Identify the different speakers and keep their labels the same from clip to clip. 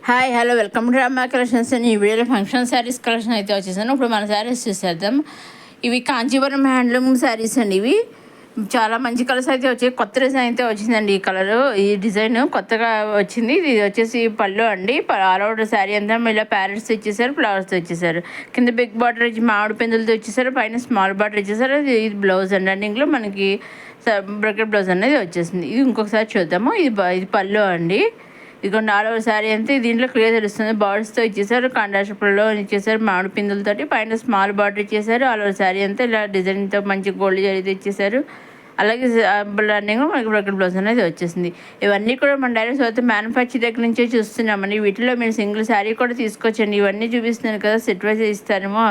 Speaker 1: Hi hello welcome to Rama collections. ఈ వీడియోలో function saris collection అయితే వచ్చేసాను. ఇప్పుడు మన శారీస్ చూసేద్దాం. ఇవి కాంచీపురం హ్యాండ్లూమ్ శారీస్ అండి. ఇవి చాలా మంచి కలర్స్ అయితే వచ్చాయి. కొత్త డిజైన్ అయితే వచ్చిందండి. ఈ కలర్ ఈ డిజైన్ కొత్తగా వచ్చింది. ఇది వచ్చేసి పళ్ళు అండి. ఆల్ ఓవర్ శారీ అంతా ఇలా ప్యారెట్స్ ఇచ్చేసారు, ఫ్లవర్స్ ఇచ్చేసారు. కింద బిగ్ బార్డర్ ఇచ్చి మామిడి పిందులతో ఇచ్చేసారు, పైన స్మాల్ బార్డర్ ఇచ్చేసారు. ఇది బ్లౌజ్ అండి. రన్నింగ్లో మనకి బ్రకెట్ బ్లౌజ్ అనేది వచ్చేసింది. ఇది ఇంకొకసారి చూద్దాము. ఇది పళ్ళు అండి. ఇదిగోండి ఆల్ ఓవర్ శారీ అంతా దీంట్లో క్లియర్ తెలుస్తుంది. బార్డర్స్తో ఇచ్చేసారు, కాండాషపుల్లో ఇచ్చేసారు, మామిడి పిందులతోటి పైన స్మాల్ బార్డర్ ఇచ్చేసారు. ఆల్ ఓవర్ శారీ అంతా ఇలా డిజైన్తో మంచి గోల్డ్ జరిగితే ఇచ్చేసారు. అలాగే రన్నింగ్ మనకి బ్రకెట్ బ్లౌజ్ అనేది వచ్చేసింది. ఇవన్నీ కూడా మన డైరెక్ట్ అయితే మ్యానుఫ్యాక్చర్ దగ్గర నుంచే చూస్తున్నామండి. వీటిలో మీరు సింగిల్ శారీ కూడా తీసుకోవచ్చండి. ఇవన్నీ చూపిస్తున్నాను కదా, సెట్ వైజ్ ఇస్తారేమో.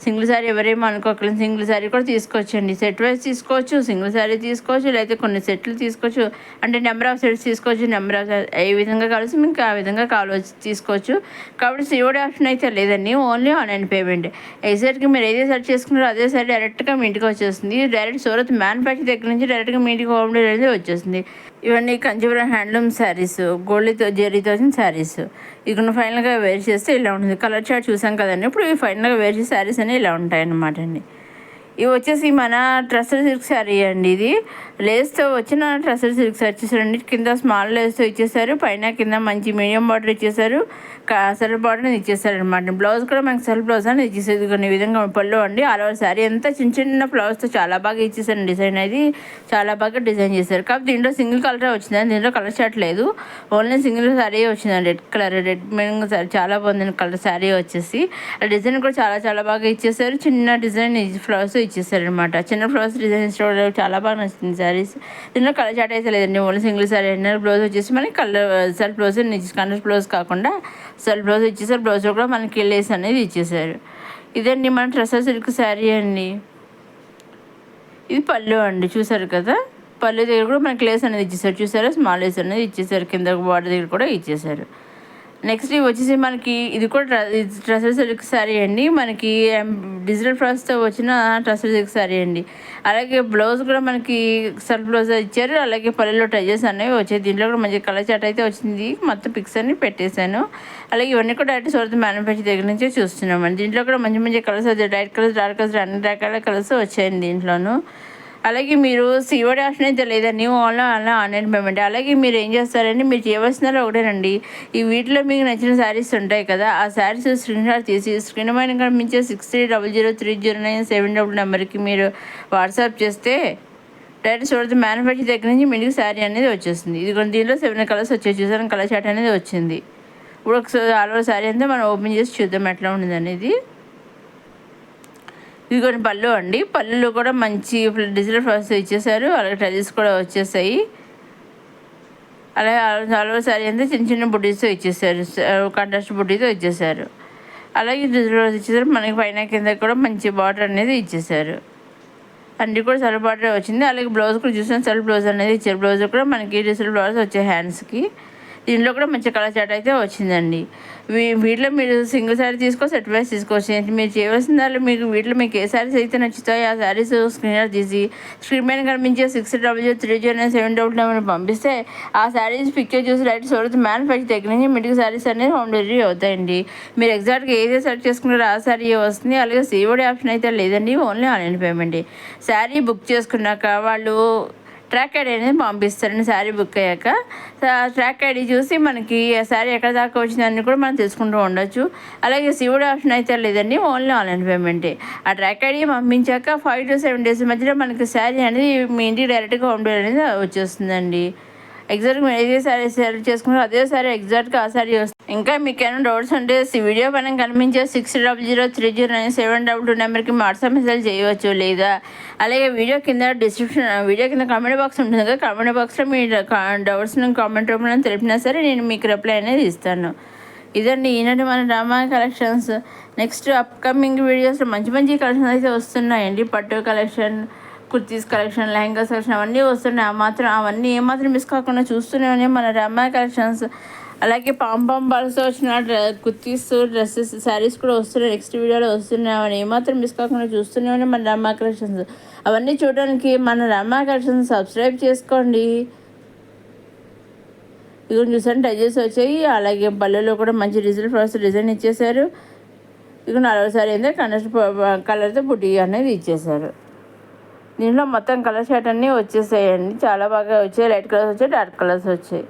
Speaker 1: సింగిల్ శారీ ఎవరేమో అనుకోకలేదు, సింగిల్ శారీ కూడా తీసుకోవచ్చండి. సెట్ వైజ్ తీసుకోవచ్చు, సింగిల్ శారీ తీసుకోవచ్చు, లేకపోతే కొన్ని సెట్లు తీసుకోవచ్చు. అంటే నెంబర్ ఆఫ్ సెట్స్ తీసుకోవచ్చు. నెంబర్ ఆఫ్ ఏ విధంగా కావాల్సి మీకు ఆ విధంగా కావచ్చు తీసుకోవచ్చు. కాబట్టి సిఓడి ఆప్షన్ అయితే లేదండి, ఓన్లీ ఆన్లైన్ పేమెంట్. ఎగ్జాక్ట్గా మీరు ఏదే సెర్చ్ చేసుకున్నారో అదే సారీ డైరెక్ట్గా మీ ఇంటికి వచ్చేస్తుంది. డైరెక్ట్ సూరత్ మ్యానుఫ్యాక్చర్ దగ్గర నుంచి డైరెక్ట్గా మీ ఇంటికి హోమ్ డెలివరీ అనేది వచ్చేస్తుంది. ఇవన్నీ కంచీపురం హ్యాండ్లూమ్ శారీస్, గోల్డ్తో జరీతో వచ్చిన శారీస్. ఇక్కడ ఫైనల్గా వేర్ చేస్తే ఇలా ఉంటుంది. కలర్ చార్ట్ చూసాం కదండి. ఇప్పుడు ఈ ఫైనల్గా వేర్ చేసే శారీస్ అనేవి ఇలా ఉంటాయి అన్నమాట అండి. ఇవి వచ్చేసి మన ట్రస్టర్ సిల్క్ శారీ అండి. ఇది లేస్తో వచ్చిన ట్రస్టర్ సిల్క్ శారీ ఇచ్చేసారండి. కింద స్మాల్ లేస్తో ఇచ్చేసారు, పైన కింద మంచి మీడియం బార్డర్ ఇచ్చేసారు, సెల్ఫ్ బార్డర్ అని ఇచ్చేసారు అనమాట. బ్లౌజ్ కూడా మనకి సెల్ఫ్ బ్లౌజ్ అని ఇచ్చేసేది. కొన్ని విధంగా పళ్ళు అండి. ఆల్ ఓవర్ శారీ అంతా చిన్న చిన్న ఫ్లవర్స్తో చాలా బాగా ఇచ్చేసారు. డిజైన్ అది చాలా బాగా డిజైన్ చేశారు. కాబట్టి దీంట్లో సింగిల్ కలరే వచ్చిందండి. దీంట్లో కలర్ షర్ట్ లేదు, ఓన్లీ సింగిల్ శారీ వచ్చిందండి. Red colour, red maroon sari చాలా బాగుంది కలర్ శారీ వచ్చేసి. ఆ డిజైన్ కూడా చాలా చాలా బాగా ఇచ్చేసారు. చిన్న డిజైన్ ఫ్లవర్స్ ఇచ్చేసారనమాట. చిన్న ఫ్లవర్స్ డిజైన్ చాలా బాగా నచ్చింది శారీస్. దీనిలో కలర్ చాట్ అయితే లేదండి, ఓన్లీ సింగిల్ శారీ అండి. బ్లౌజ్ వచ్చేసి మనకి colour self blouse colour blouse కాకుండా సెల్ఫ్ బ్లౌజ్ ఇచ్చేసారు. బ్లౌజ్ కూడా మనకి లేస్ అనేది ఇచ్చేసారు. ఇదండి మన ట్రస్టర్ సిల్క్ శారీ అండి. ఇది పళ్ళు అండి, చూసారు కదా. పళ్ళు దగ్గర కూడా మనకి లేస్ అనేది ఇచ్చేసారు, చూసారా. స్మాల్ లేస్ అనేది ఇచ్చేసారు, కింద బార్డర్ దగ్గర కూడా ఇచ్చేసారు. నెక్స్ట్ వచ్చేసి మనకి ఇది కూడా ట్రస్టర్ సిల్క్ శారీ అండి. మనకి డిజిటల్ ఫ్లవర్స్తో వచ్చిన ట్రస్టర్ సిల్క్ శారీ అండి. అలాగే బ్లౌజ్ కూడా మనకి సెల్ఫ్ బ్లౌజ్ ఇచ్చారు. అలాగే పల్లెలో టచెస్ అనేవి వచ్చాయి. దీంట్లో కూడా మంచి కలర్ చాట్ అయితే వచ్చింది. మొత్తం పిక్స్ అన్ని పెట్టేశాను. అలాగే ఇవన్నీ కూడా డైరెక్ట్ సూరత్ మ్యానుఫ్యాక్చర్ దగ్గర నుంచే చూస్తున్నామండి. దీంట్లో కూడా మంచి మంచి కలర్స్ వచ్చాయి. లైట్ కలర్స్, డార్క్ కలర్స్, అన్ని రకాల కలర్స్ వచ్చాయండి దీంట్లోనూ. అలాగే మీరు సిఓడి ఆప్షన్ అయితే లేదండి, ఆన్లైన్ పేమెంట్. అలాగే మీరు ఏం చేస్తారండి, మీరు చేయవలసినారో ఒకటేనండి. ఈ వీటిలో మీకు నచ్చిన శారీస్ ఉంటాయి కదా, ఆ శారీస్ స్క్రీన్ షాట్ తీసి స్క్రీన్ పైన కనిపించే 63003009 నెంబర్కి మీరు వాట్సాప్ చేస్తే డైరెక్ట్ చూడదు మ్యానుఫ్యాక్చర్ దగ్గర నుంచి మీకు శారీ అనేది వచ్చేస్తుంది. ఇది కొన్ని దీనిలో 7 కలర్స్ వచ్చాయి, చూసాను. కలర్ చాట్ అనేది వచ్చింది. ఇప్పుడు ఒకసారి ఆల్ ఓవర్ శారీ అంతా మనం ఓపెన్ చేసి చూద్దాం ఎట్లా ఉంది అనేది. ఇది కొన్ని పళ్ళు అండి. పళ్ళులో కూడా మంచి డిజిటల్ ఫ్లవర్స్ ఇచ్చేసారు. అలాగే టైల్స్ కూడా వచ్చేసాయి. అలాగే ఆల్ ఓవర్ శారీ అంతా చిన్న చిన్న బుడ్డీతో ఇచ్చేసారు, కాంట్రాస్ట్ బుడ్డీతో ఇచ్చేసారు. అలాగే డిజిటల్ ఫ్లవర్స్ ఇచ్చేసారు. మనకి పైన కింద కూడా మంచి బార్డర్ అనేది ఇచ్చేసారు. అన్నీ కూడా సెల్ఫ్ బార్డర్ వచ్చింది. అలాగే బ్లౌజ్ కూడా చూసాను, సెల్ఫ్ బ్లౌజ్ అనేది ఇచ్చారు. బ్లౌజ్ కూడా మనకి డిజిటల్ ఫ్లవర్స్ వచ్చాయి హ్యాండ్స్కి. దీంట్లో కూడా మంచి కలర్ చాట్ అయితే వచ్చిందండి. వీటిలో మీరు సింగిల్ శారీ తీసుకో, సెట్ వైజ్ తీసుకోవచ్చు. మీరు చేయవలసిన దాంట్లో వీటిలో మీకు ఏ శారీస్ అయితే నచ్చుతాయో ఆ శారీస్ స్క్రీన్ తీసి స్క్రీన్ పైన కనిపించే 600309 పంపిస్తే ఆ శారీస్ పిక్చర్ చూసి రైట్ సూరత్ మ్యానుఫ్యాక్చర్ దగ్గర నుంచి మీకు శారీస్ అనేది హోమ్ డెలివరీ అవుతాయండి. మీరు ఎగ్జాక్ట్గా ఏదైతే సెలెక్ట్ చేసుకున్నారో ఆ శారీ వస్తుంది. అలాగే సిఓడి ఆప్షన్ అయితే లేదండి, only online payment. Sari book చేసుకున్నాక వాళ్ళు ట్రాక్ ఐడి అనేది పంపిస్తారండి. శారీ బుక్ అయ్యాక ట్రాక్ ఐడి చూసి మనకి ఆ శారీ ఎక్కడ దాకా వచ్చిందని కూడా మనం తెలుసుకుంటూ ఉండొచ్చు. అలాగే సిఓడి ఆప్షన్ అయితే లేదండి, ఓన్లీ ఆన్లైన్ పేమెంటే. ఆ ట్రాక్ ఐడి పంపించాక 5 to 7 days మధ్యలో మనకి శారీ అనేది మీ ఇంటికి డైరెక్ట్గా హోమ్ డెలివరీ అనేది వచ్చేస్తుందండి. ఎగ్జాక్ట్గా మీరు ఏదే శారీ సెలెక్ట్ చేసుకున్నారో అదే శారీ ఎగ్జాక్ట్గా ఆ శారీ వస్తుంది. ఇంకా మీకు ఏమైనా డౌట్స్ ఉంటే వీడియో పైన కనిపించే 600309 నెంబర్కి వాట్సాప్ మెసేజ్ చేయవచ్చు. లేదా అలాగే వీడియో కింద కామెంట్ బాక్స్ ఉంటుంది కదా, కామెంట్ బాక్స్లో మీ డౌట్స్ని కామెంట్ రూపంలో తెలిపినా సరే నేను మీకు రిప్లై అనేది ఇస్తాను. ఇదండి ఈనాటి మన రామా కలెక్షన్స్. నెక్స్ట్ అప్కమింగ్ వీడియోస్లో మంచి మంచి కలెక్షన్స్ అయితే వస్తున్నాయండి. పట్టు collection, kurtis collection, lehengas collection అవన్నీ వస్తున్నాయి. అవన్నీ ఏమాత్రం మిస్ కాకుండా చూస్తూనే మన రామా కలెక్షన్స్. అలాగే పాంపాం బాల్స్తో వచ్చిన కుర్తీస్, డ్రెస్సెస్, శారీస్ కూడా వస్తున్నాయి. నెక్స్ట్ వీడియోలో వస్తున్నాయి. అవన్నీ ఏమాత్రం మిస్ కాకుండా చూస్తూనే మన రామా కలెక్షన్స్. అవన్నీ చూడడానికి మన రామా కలెక్షన్స్ సబ్స్క్రైబ్ చేసుకోండి. ఇవి చూసాను టజెస్ వచ్చాయి. అలాగే పళ్ళులో కూడా మంచి ఫ్లవర్స్ డిజైన్ ఇచ్చేసారు. ఇక 4వ సారీ అయితే కండస్ట్ కలర్తో బుట్టి అనేది ఇచ్చేసారు. దీంట్లో మొత్తం కలర్ షర్ట్ అన్నీ వచ్చేసాయండి. చాలా బాగా వచ్చాయి. లైట్ కలర్స్ వచ్చాయి, డార్క్ కలర్స్ వచ్చాయి.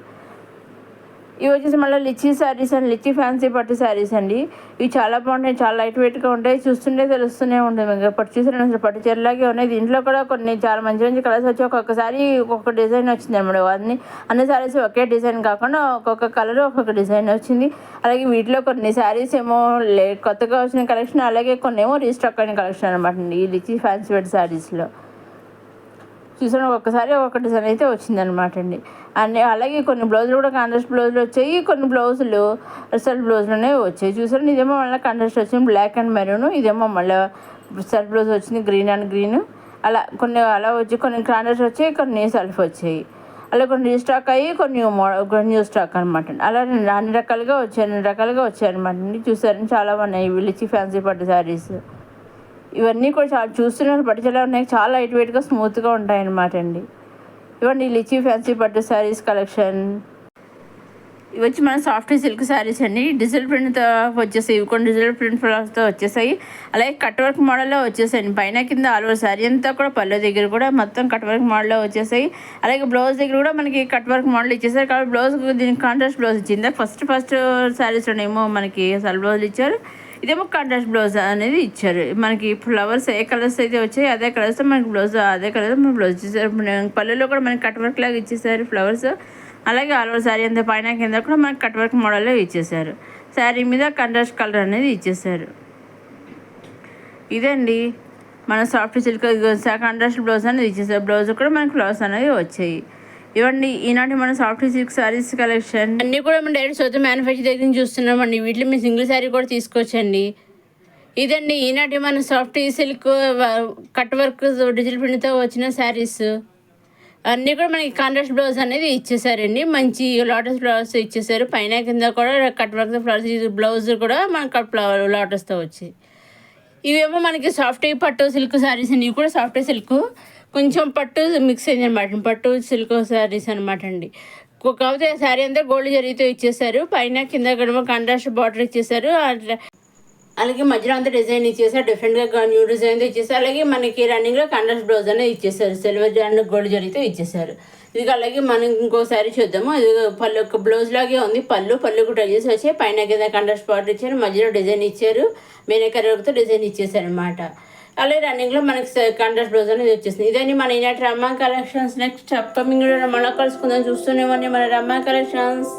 Speaker 1: ఇవి వచ్చేసి మళ్ళీ లిచ్చీ శారీస్ అండి, లిచ్చీ ఫ్యాన్సీ పట్టు శారీస్ అండి. ఇవి చాలా బాగుంటాయి, చాలా లైట్ వెయిట్గా ఉంటాయి. చూస్తుంటే తెలుస్తూనే ఉంటుంది. ఇంకా పట్టు చూసిన అసలు పట్టు చీరలాగే ఉన్నాయి. దీంట్లో కూడా కొన్ని చాలా మంచి మంచి కలర్స్ వచ్చాయి. ఒక్కొక్కసారి ఒక్కొక్క డిజైన్ వచ్చింది అన్నమాట. అన్ని శారీస్ ఒకే డిజైన్ కాకుండా ఒక్కొక్క కలర్ ఒక్కొక్క డిజైన్ వచ్చింది. అలాగే వీటిలో కొన్ని శారీస్ ఏమో కొత్తగా వచ్చిన కలెక్షన్, అలాగే కొన్ని ఏమో రీస్టాక్ అయిన కలెక్షన్ అనమాట అండి ఈ లిచ్చీ ఫ్యాన్సీ పట్టు శారీస్లో. చూసాను ఒక్కొక్కసారి ఒక్కొక్క డిజైన్ అయితే వచ్చిందనమాట అండి. అలాగే కొన్ని బ్లౌజులు కూడా కాంట్రాస్ట్ బ్లౌజులు వచ్చాయి. కొన్ని బ్లౌజులు సెల్ఫ్ బ్లౌజులోనే వచ్చాయి. చూసాను ఇదేమో మళ్ళీ కాంట్రాస్ట్ వచ్చింది బ్లాక్ అండ్ మెరూన్. ఇదేమో మళ్ళీ సెల్ఫ్ బ్లౌజ్ వచ్చింది గ్రీన్ అండ్ గ్రీన్. కొన్ని వచ్చి కొన్ని కాంట్రాస్ట్ వచ్చాయి, కొన్ని సెల్ఫ్ వచ్చాయి. అలా కొన్ని రీస్టాక్ అయ్యి కొన్ని న్యూ స్టాక్ అనమాట. అలా అన్ని రకాలుగా వచ్చాయి అనమాట అండి. చూసారని చాలా బాగున్నాయి విలిచి ఫ్యాన్సీ పట్టు శారీస్. ఇవన్నీ కూడా చాలా చూస్తున్నారు పట్టుచలా ఉన్నాయి. చాలా లైట్ వెయిట్గా స్మూత్గా ఉంటాయన్నమాట అండి. ఇవన్నీ లిచీ ఫ్యాన్సీ పట్టు శారీస్ కలెక్షన్. ఇవి వచ్చి మన సాఫ్ట్ సిల్క్ శారీస్ అండి. డిజిటల్ ప్రింట్తో వచ్చేసాయి. ఇవి కొన్ని డిజిటల్ ప్రింట్ ఫ్లవర్స్తో వచ్చేసాయి. అలాగే కట్ వర్క్ మోడల్లో వచ్చేసాయి. పైన కింద ఆల్ ఓవర్ శారీ అంతా కూడా పళ్ళు దగ్గర కూడా మొత్తం కట్ వర్క్ మోడల్లో వచ్చేసాయి. అలాగే బ్లౌజ్ దగ్గర కూడా మనకి కట్ వర్క్ మోడల్ ఇచ్చేసారు. కాబట్టి బ్లౌజ్ దీనికి కాంట్రాస్ట్ బ్లౌజ్ ఇచ్చింది. ఫస్ట్ శారీస్లోనేమో మనకి సెల్ బ్లౌజ్ ఇచ్చారు. ఇదేమో కాంట్రాస్ట్ బ్లౌజ్ అనేది ఇచ్చారు. మనకి ఫ్లవర్స్ ఏ కలర్స్ అయితే వచ్చాయి అదే కలర్స్తో మనకి బ్లౌజ్ అదే కలర్తో మనకి బ్లౌజ్ ఇచ్చేసారు. పళ్ళులో కూడా మనకి కట్ వర్క్ లాగా ఇచ్చేసారు ఫ్లవర్స్. అలాగే ఆల్ ఓవర్ శారీ అంతా పైన కింద కూడా మనకి కట్ వర్క్ మోడల్లో ఇచ్చేసారు. శారీ మీద కాంట్రాస్ట్ కలర్ అనేది ఇచ్చేసారు. ఇదండి మన సాఫ్ట్ సిల్క్ కాంట్రాస్ట్ బ్లౌజ్ అనేది ఇచ్చేసారు. బ్లౌజ్ కూడా మనకి ఫ్లవర్స్ అనేవి వచ్చాయి. ఇవ్వండి ఈనాటి మన సాఫ్ట్ సిల్క్ శారీస్ కలెక్షన్ అన్నీ కూడా మనం డైరెక్ట్ సొంత మ్యానుఫ్యాక్చర్ దగ్గర నుంచి చూస్తున్నామండి. వీటిలో మీ సింగిల్ శారీ కూడా తీసుకోవచ్చండి. ఇదండి ఈనాటి మన soft silk cut work digital ప్రింట్తో వచ్చిన శారీస్ అన్నీ కూడా మనకి కాంట్రాస్ట్ బ్లౌజ్ అనేది ఇచ్చేసారండి. మంచి లోటస్ ఫ్లవర్స్ ఇచ్చేసారు. పైన కింద కూడా కట్ వర్క్ ఫ్లవర్స్ బ్లౌజ్ కూడా మనకి లోటస్తో వచ్చాయి. ఇవేమో మనకి సాఫ్ట్ పట్టు సిల్క్ శారీస్ అండి. ఇవి కూడా సాఫ్ట్ సిల్క్ కొంచెం పట్టు మిక్స్ అయింది అనమాట. పట్టు సిల్క్ శారీస్ అనమాట అండి. కాకపోతే శారీ అంతా గోల్డ్ జరీతో ఇచ్చేసారు. పైన కింద కూడా కాంట్రాస్ట్ బార్డర్ ఇచ్చేసారు. అలాగే మధ్యలో అంతా డిజైన్ ఇచ్చేసారు. డిఫరెంట్గా న్యూ డిజైన్తో ఇచ్చేసారు. అలాగే మనకి రన్నింగ్లో కాంట్రాస్ట్ బ్లౌజ్ అనేది ఇచ్చేసారు. సిల్వర్ అండ్ గోల్డ్ జరీతో ఇచ్చేసారు. ఇది అలాగే మనం ఇంకో శారీ చూద్దాము. ఇది పళ్ళు ఒక బ్లౌజ్ లాగే ఉంది. పళ్ళు కూడా చేసి వచ్చాయి. పైన కింద కాంట్రాస్ట్ బార్డర్ ఇచ్చారు. మధ్యలో డిజైన్ ఇచ్చారు. మేనకర్రతో డిజైన్ ఇచ్చేసారు అనమాట. అలాగే రన్నింగ్లో మనకి కాంట్రాస్ట్ బ్లౌజ్ అనేది వచ్చేసింది. ఇదని మన ఈనాటి రమ్మా కలెక్షన్స్. నెక్స్ట్ అప్కమింగ్ మళ్ళీ కలుసుకుందాం. చూస్తూనే మన రమ్మా కలెక్షన్స్.